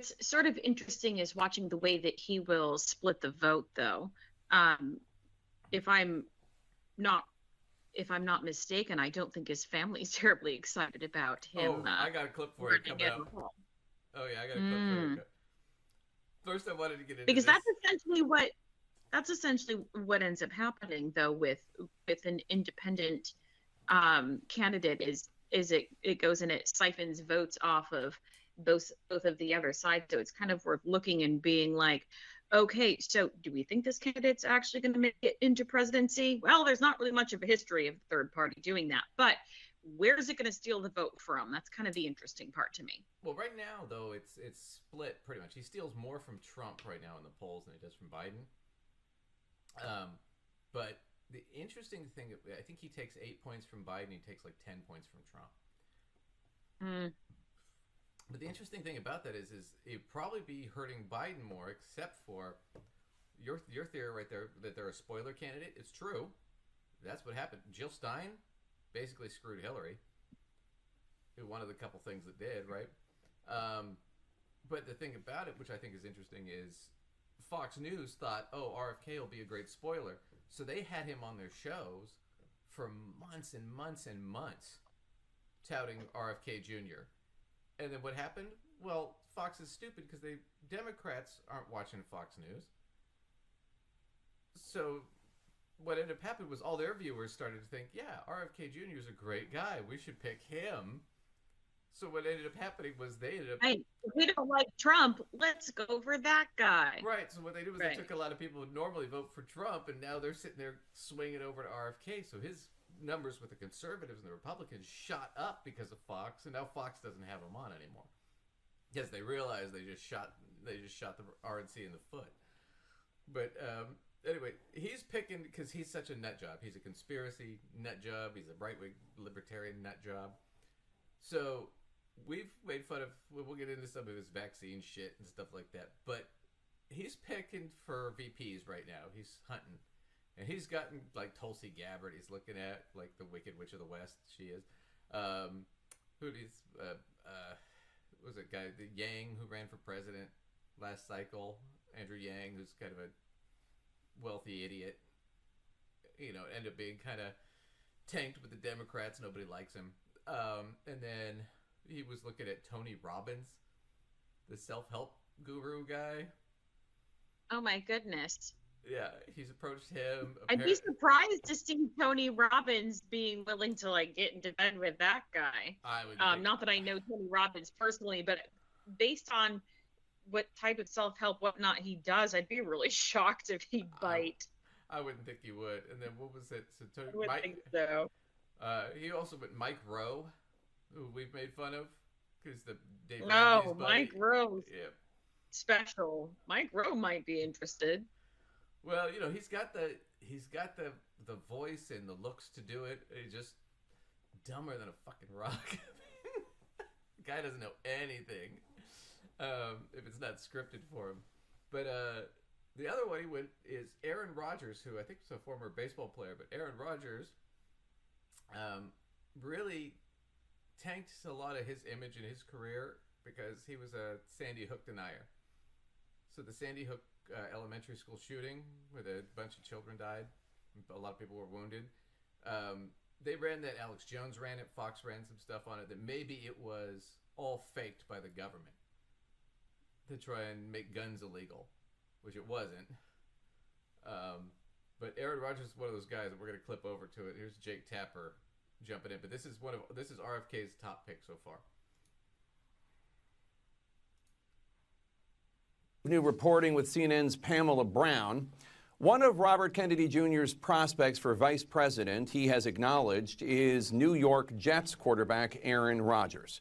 what's sort of interesting is watching the way that he will split the vote, though. Um, if I'm not if I'm not mistaken, I don't think his family's terribly excited about him Oh, I got a clip for it running coming at up. all. Oh yeah, I got a clip for Mm. it. First, I wanted to get into Because this. that's essentially what ends up happening, though, with an independent candidate is it goes and it siphons votes off of both of the other sides. So it's kind of worth looking and being like, okay, so do we think this candidate's actually going to make it into presidency? Well, there's not really much of a history of the third party doing that, but where is it going to steal the vote from? That's kind of the interesting part to me. Well, right now though, it's split pretty much. He steals more from Trump right now in the polls than he does from Biden. Um, but the interesting thing, I think he takes 8 points from Biden. He takes like 10 points from Trump. Mm. But the interesting thing about that is it'd probably be hurting Biden more, except for your theory right there that they're a spoiler candidate. It's true. That's what happened. Jill Stein basically screwed Hillary. One of the couple things that did, right? But the thing about it, which I think is interesting, is Fox News thought, oh, RFK will be a great spoiler. So they had him on their shows for months and months and months touting RFK Jr. And then what happened? Well, Fox is stupid because Democrats aren't watching Fox News. So what ended up happening was all their viewers started to think, yeah, RFK Jr. is a great guy. We should pick him. So what ended up happening was they ended up... Hey, if we don't like Trump, let's go for that guy. Right. So what they did was Right. they took a lot of people who would normally vote for Trump, and now they're sitting there swinging over to RFK. So his numbers with the conservatives and the Republicans shot up because of Fox, and now Fox doesn't have him on anymore. Yes, they realized they just shot the RNC in the foot. But anyway, he's picking because he's such a nut job. He's a conspiracy nut job. He's a right-wing libertarian nut job. So we've made fun of. We'll get into some of his vaccine shit and stuff like that. But he's picking for VPs right now. He's hunting. And he's gotten like Tulsi Gabbard. He's looking at like the Wicked Witch of the West. She is. Who is was it guy the Yang who ran for president last cycle? Andrew Yang, who's kind of a wealthy idiot. You know, ended up being kind of tanked with the Democrats. Nobody likes him. And then he was looking at Tony Robbins, the self-help guru guy. Oh my goodness. Yeah, he's approached him. I'd be surprised to see Tony Robbins being willing to like get into bed with that guy. I would Not that I know Tony Robbins personally, but based on what type of self-help whatnot he does, I'd be really shocked if he'd bite. I wouldn't think he would. And then what was it? So Tony, I would think so. He also went Mike Rowe, who we've made fun of because the Dave No, Ramsey's buddy. Mike Rowe's Yeah. special. Mike Rowe might be interested. Well, you know, he's got the voice and the looks to do it. He's just dumber than a fucking rock. The guy doesn't know anything if it's not scripted for him. But the other one he went is Aaron Rodgers, who I think is a former baseball player. But Aaron Rodgers really tanked a lot of his image in his career because he was a Sandy Hook denier. So the Sandy Hook elementary school shooting where a bunch of children died, a lot of people were wounded. They ran that. Alex Jones ran it. Fox ran some stuff on it that maybe it was all faked by the government to try and make guns illegal, which it wasn't. But Aaron Rodgers is one of those guys that we're going to clip over to it. Here's Jake Tapper jumping in, but this is RFK's top pick so far. New reporting with CNN's Pamela Brown. One of Robert Kennedy Jr.'s prospects for vice president, he has acknowledged, is New York Jets quarterback Aaron Rodgers.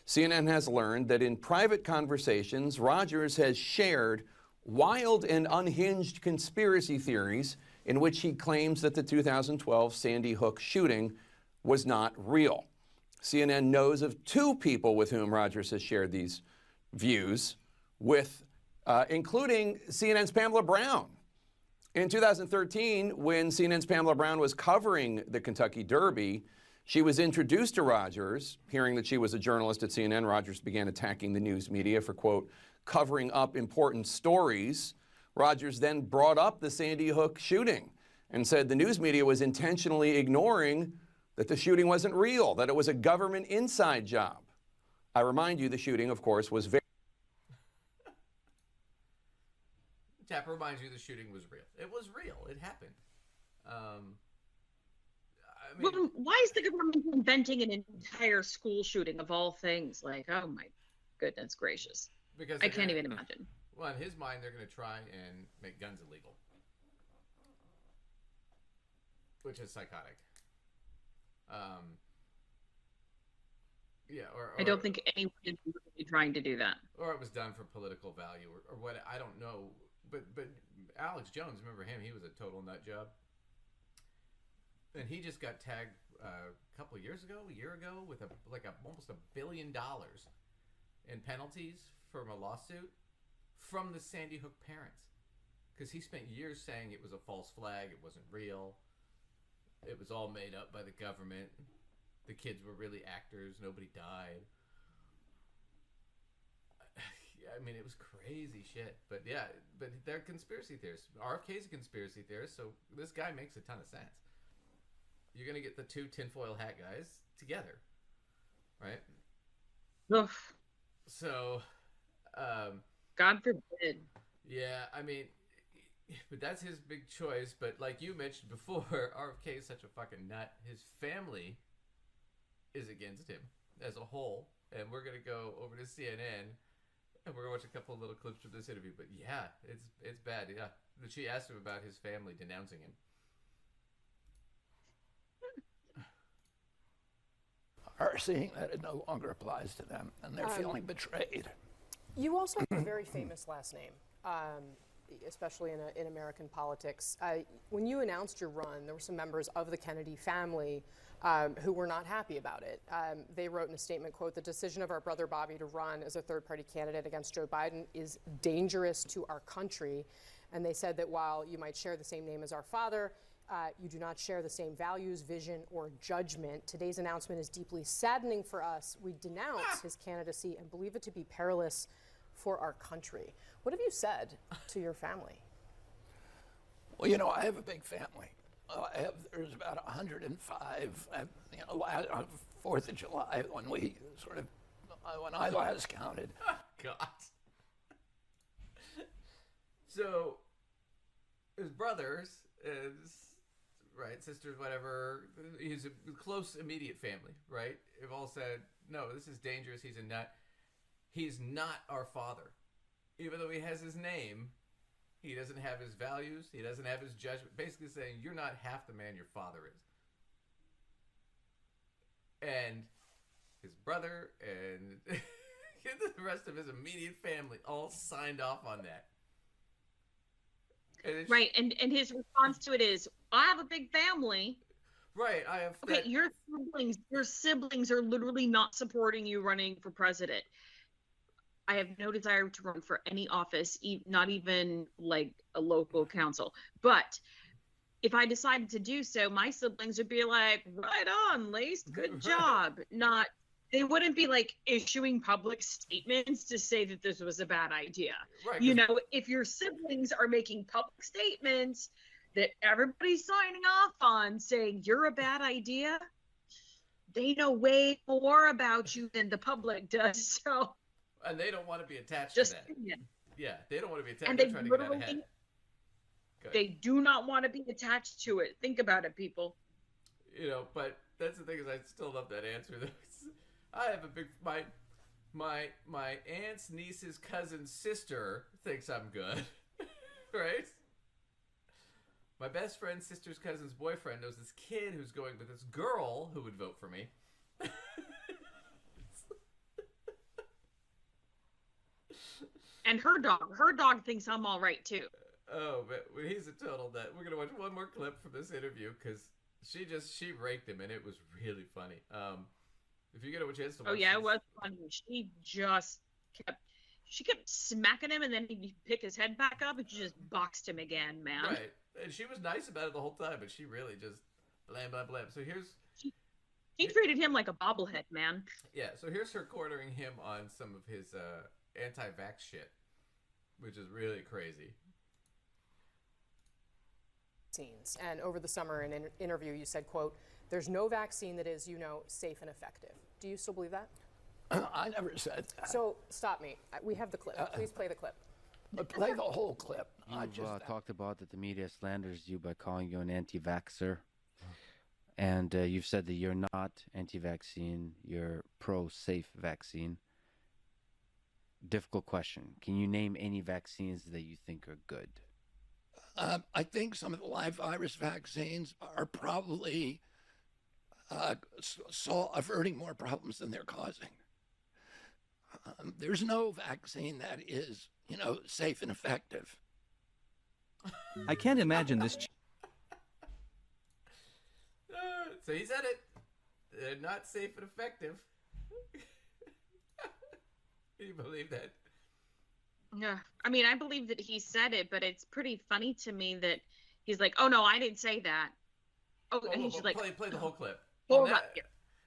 CNN has learned that in private conversations, Rodgers has shared wild and unhinged conspiracy theories in which he claims that the 2012 Sandy Hook shooting was not real. CNN knows of two people with whom Rodgers has shared these views with, including CNN's Pamela Brown. In 2013, when CNN's Pamela Brown was covering the Kentucky Derby, she was introduced to Rodgers. Hearing that she was a journalist at CNN, Rodgers began attacking the news media for, quote, covering up important stories. Rogers then brought up the Sandy Hook shooting and said the news media was intentionally ignoring that the shooting wasn't real, that it was a government inside job. I remind you, the shooting, of course, was very... Tapper reminds you the shooting was real. It was real. It happened. Well, why is the government inventing an entire school shooting of all things? Like, oh my goodness gracious. Because I can't even imagine. Well, in his mind, they're going to try and make guns illegal. Which is psychotic. Yeah, or I don't think anyone is really trying to do that. Or it was done for political value, or what, I don't know. But Alex Jones, remember him? He was a total nut job. And he just got tagged a couple of years ago, a year ago, with almost $1 billion in penalties from a lawsuit from the Sandy Hook parents. Because he spent years saying it was a false flag, it wasn't real, it was all made up by the government, the kids were really actors, nobody died. I mean, it was crazy shit. But yeah, but they're conspiracy theorists. RFK's a conspiracy theorist, so this guy makes a ton of sense. You're going to get the two tinfoil hat guys together, right? Ugh. So, God forbid. yeah, I mean, but that's his big choice. But like you mentioned before, RFK is such a fucking nut. His family is against him as a whole. And we're going to go over to CNN and we're going to watch a couple of little clips from this interview. But yeah, it's bad. Yeah. She asked him about his family denouncing him. Are seeing that it no longer applies to them, and they're feeling betrayed. You also have a very famous last name, especially in American politics. When you announced your run, there were some members of the Kennedy family who were not happy about it. They wrote in a statement, quote, "The decision of our brother Bobby to run as a third-party candidate against Joe Biden is dangerous to our country." And they said that while you might share the same name as our father, you do not share the same values, vision, or judgment. Today's announcement is deeply saddening for us. We denounce his candidacy and believe it to be perilous for our country. What have you said to your family? Well, you know, I have a big family. There's about 105. On 4th of July, when I last counted. God. So, his brothers, right, sisters, whatever, he's a close, immediate family, right? Have all said, no, this is dangerous, he's a nut. He's not our father. Even though he has his name, he doesn't have his values, he doesn't have his judgment. Basically saying, you're not half the man your father is. And his brother and the rest of his immediate family all signed off on that. Right, and his response to it is, I have a big family. Right, I have. Okay, your siblings are literally not supporting you running for president. I have no desire to run for any office, not even like a local council. But if I decided to do so, my siblings would be like, right on, Lace, good job. They wouldn't be like issuing public statements to say that this was a bad idea. Right, you know, if your siblings are making public statements that everybody's signing off on saying you're a bad idea, they know way more about you than the public does. So, and they don't want to be attached just, to that. Yeah, they don't want to be attached. And They're trying to get out ahead. They do not want to be attached to it. Think about it, people. You know, but that's the thing is I still love that answer. I have a big my aunt's niece's cousin's sister thinks I'm good, right? My best friend's sister's cousin's boyfriend knows this kid who's going with this girl who would vote for me. And her dog thinks I'm all right too. Oh, but he's a total nut. We're gonna watch one more clip from this interview because she raked him and it was really funny. If you get a chance to watch. Oh yeah, it was funny. She kept smacking him, and then he'd pick his head back up, and she just boxed him again, man. Right, and she was nice about it the whole time, but she really just blam blam blam. So She treated him like a bobblehead, man. Yeah, so here's her cornering him on some of his anti-vax shit, which is really crazy. And over the summer in an interview, you said, quote, "There's no vaccine that is, safe and effective." Do you still believe that? I never said that. So stop me. We have the clip. Please play the clip. But play the whole clip. Not You've just that. talked about that the media slanders you by calling you an anti-vaxxer. And you've said that you're not anti-vaccine, you're pro-safe vaccine. Difficult question. Can you name any vaccines that you think are good? I think some of the live virus vaccines are probably averting more problems than they're causing. There's no vaccine that is, safe and effective. I can't imagine this. So he said it. They're not safe and effective. Do you believe that? Yeah, I mean, I believe that he said it, but it's pretty funny to me that he's like, "Oh no, I didn't say that." Oh, and he's like, play the whole clip. Hold now, up, yeah.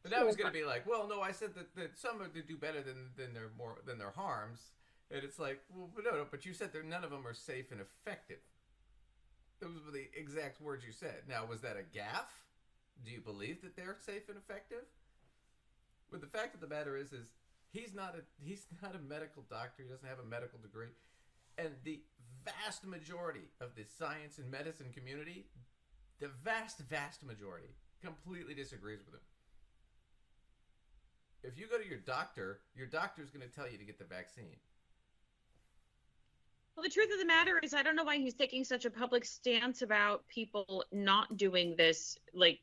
But now he's going to be like, "Well, no, I said that some of them do better than their harms," and it's like, "Well, no, but you said none of them are safe and effective." Those were the exact words you said. Now, was that a gaffe? Do you believe that they're safe and effective? But the fact of the matter is he's not a medical doctor. He doesn't have a medical degree, and the vast majority of the science and medicine community, the vast majority, completely disagrees with him. If you go to your doctor is going to tell you to get the vaccine. Well, the truth of the matter is, I don't know why he's taking such a public stance about people not doing this. Like,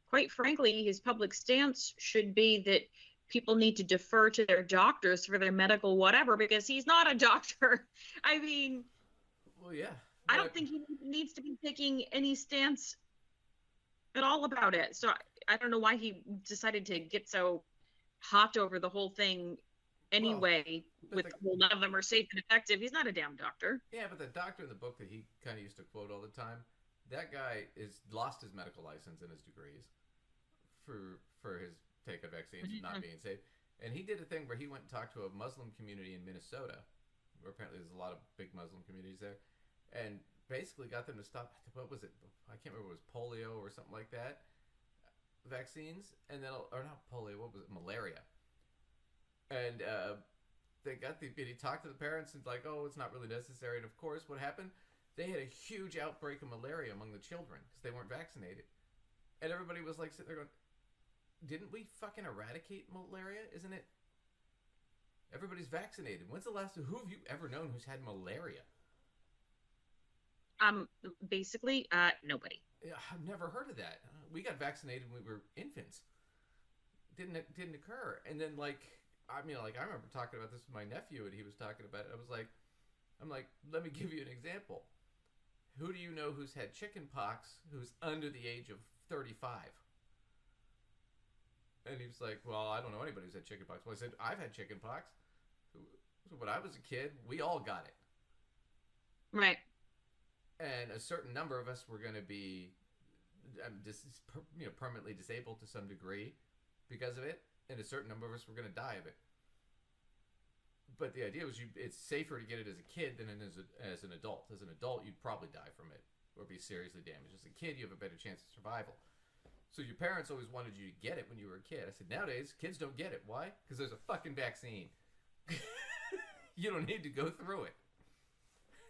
quite frankly, his public stance should be that people need to defer to their doctors for their medical whatever, because he's not a doctor. I mean, well, yeah. I don't think he needs to be taking any stance at all about it. So I don't know why he decided to get so hot over the whole thing anyway, with the whole none of them are safe and effective. He's not a damn doctor. Yeah, but the doctor in the book that he kind of used to quote all the time, that guy lost his medical license and his degrees for his take of vaccines not being safe. And he did a thing where he went and talked to a Muslim community in Minnesota, where apparently there's a lot of big Muslim communities there, and basically got them to stop, what was it? I can't remember, it was polio or something like that, vaccines, and then, or not polio, what was it? Malaria. And he talked to the parents and like, oh, it's not really necessary. And of course, what happened? They had a huge outbreak of malaria among the children because they weren't vaccinated. And everybody was like sitting there going, didn't we fucking eradicate malaria? Isn't it? Everybody's vaccinated. Who have you ever known who's had malaria? Basically, nobody. Yeah, I've never heard of that. We got vaccinated when we were infants. Didn't occur. And then I remember talking about this with my nephew, and he was talking about it. I'm like, let me give you an example. Who do you know who's had chicken pox who's under the age of 35? And he was like, well, I don't know anybody who's had chicken pox. Well, I said, I've had chicken pox. So when I was a kid, we all got it. Right. And a certain number of us were going to be permanently disabled to some degree because of it. And a certain number of us were going to die of it. But the idea was it's safer to get it as a kid than as an adult. As an adult, you'd probably die from it or be seriously damaged. As a kid, you have a better chance of survival. So your parents always wanted you to get it when you were a kid. I said, nowadays, kids don't get it. Why? Because there's a fucking vaccine. You don't need to go through it.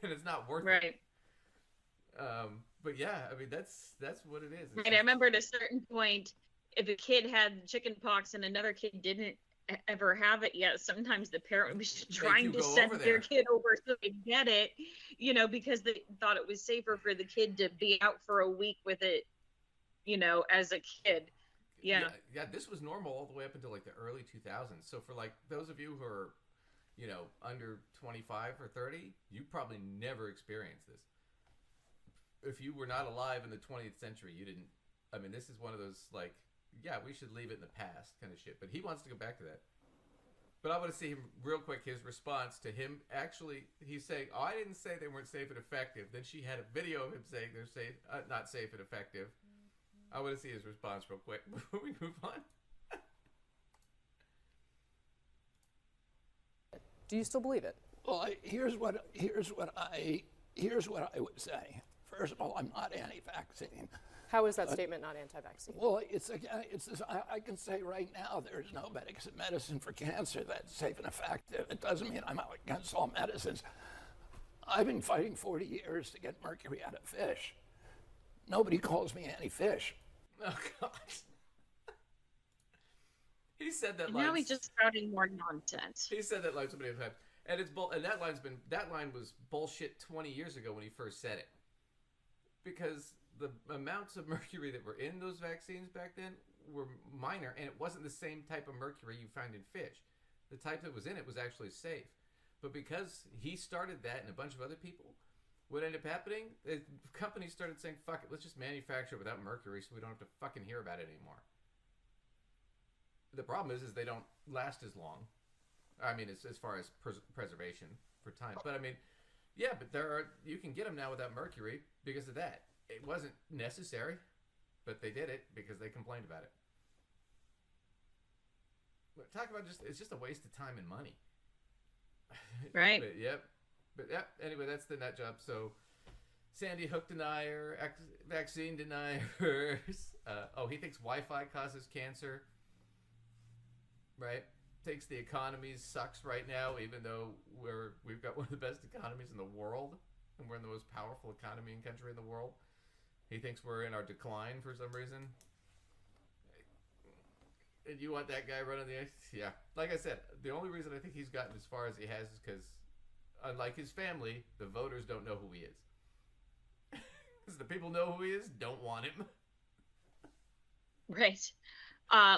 And it's not worth it. Right. But yeah, I mean, that's what it is. Right. I remember at a certain point, if a kid had chicken pox and another kid didn't ever have it yet, sometimes the parent was trying to send their kid over so they get it, because they thought it was safer for the kid to be out for a week with it, as a kid. Yeah, this was normal all the way up until the early 2000s. So for those of you who are, under 25 or 30, you probably never experienced this. If you were not alive in the 20th century, you didn't. I mean, this is one of those we should leave it in the past kind of shit. But he wants to go back to that. But I want to see him real quick, his response to him. Actually, he's saying, oh, I didn't say they weren't safe and effective. Then she had a video of him saying they're safe, not safe and effective. I want to see his response real quick before we move on. Do you still believe it? Well, here's what I would say. First of all, I'm not anti-vaccine. How is that statement not anti-vaccine? Well, I can say right now there's no medicine for cancer that's safe and effective. It doesn't mean I'm out against all medicines. I've been fighting 40 years to get mercury out of fish. Nobody calls me anti-fish. Oh, God. He said that And line. now he's just spouting more nonsense. He said that line so many times. And that line was bullshit 20 years ago when he first said it. Because the amounts of mercury that were in those vaccines back then were minor, and it wasn't the same type of mercury you find in fish. The type that was in it was actually safe. But because he started that and a bunch of other people, what ended up happening, the companies started saying, fuck it, let's just manufacture it without mercury so we don't have to fucking hear about it anymore. The problem is they don't last as long. I mean, as far as preservation for time. But I mean, yeah, but you can get them now without mercury because of that. It wasn't necessary, but they did it because they complained about it. But talk about it's just a waste of time and money. Right. But anyway, that's the nut job. So Sandy Hook denier, vaccine deniers. He thinks Wi-Fi causes cancer. Right? Thinks the economy sucks right now, even though we've got one of the best economies in the world, and we're in the most powerful economy and country in the world. He thinks we're in our decline for some reason. And you want that guy running the... Yeah. Like I said, the only reason I think he's gotten as far as he has is because, unlike his family, the voters don't know who he is. Because the people know who he is, don't want him. Right.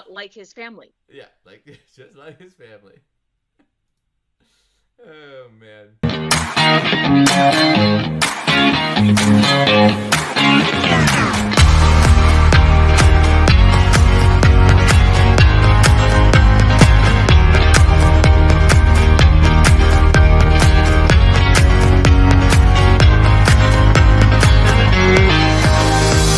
Like his family. Yeah, just like his family. Oh, man.